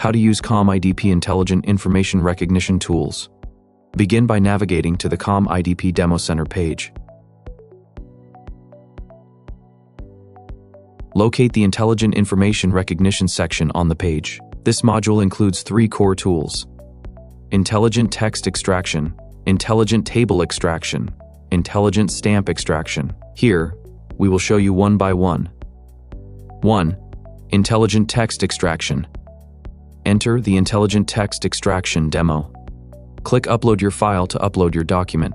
How to use ComIDP Intelligent Information Recognition tools. Begin by navigating to the ComIDP Demo Center page. Locate the Intelligent Information Recognition section on the page. This module includes 3 core tools: Intelligent Text Extraction, Intelligent Table Extraction, Intelligent Stamp Extraction. Here, we will show you one by one. 1. Intelligent Text Extraction. Enter the Intelligent Text Extraction demo. Click Upload your file to upload your document.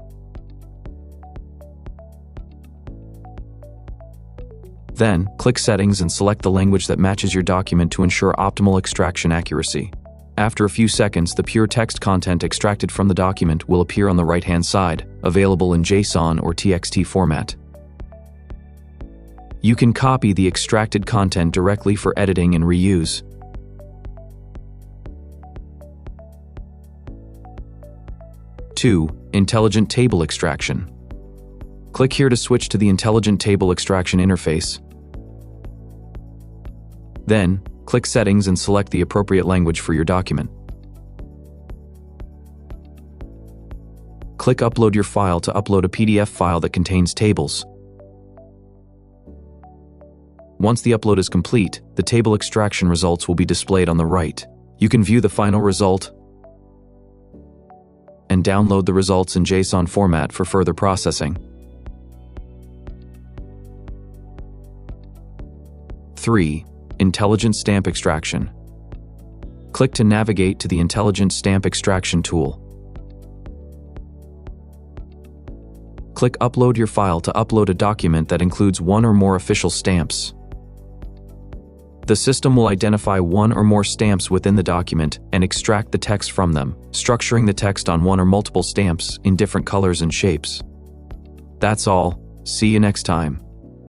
Then, click Settings and select the language that matches your document to ensure optimal extraction accuracy. After a few seconds, the pure text content extracted from the document will appear on the right-hand side, available in JSON or TXT format. You can copy the extracted content directly for editing and reuse. Two, Intelligent Table Extraction. Click here to switch to the Intelligent Table Extraction interface. Then, click Settings and select the appropriate language for your document. Click Upload your file to upload a PDF file that contains tables. Once the upload is complete, the table extraction results will be displayed on the right. You can view the final result and download the results in JSON format for further processing. 3. Intelligent Stamp Extraction. Click to navigate to the Intelligent Stamp Extraction tool. Click Upload your file to upload a document that includes one or more official stamps. The system will identify one or more stamps within the document and extract the text from them, structuring the text on one or multiple stamps in different colors and shapes. That's all. See you next time.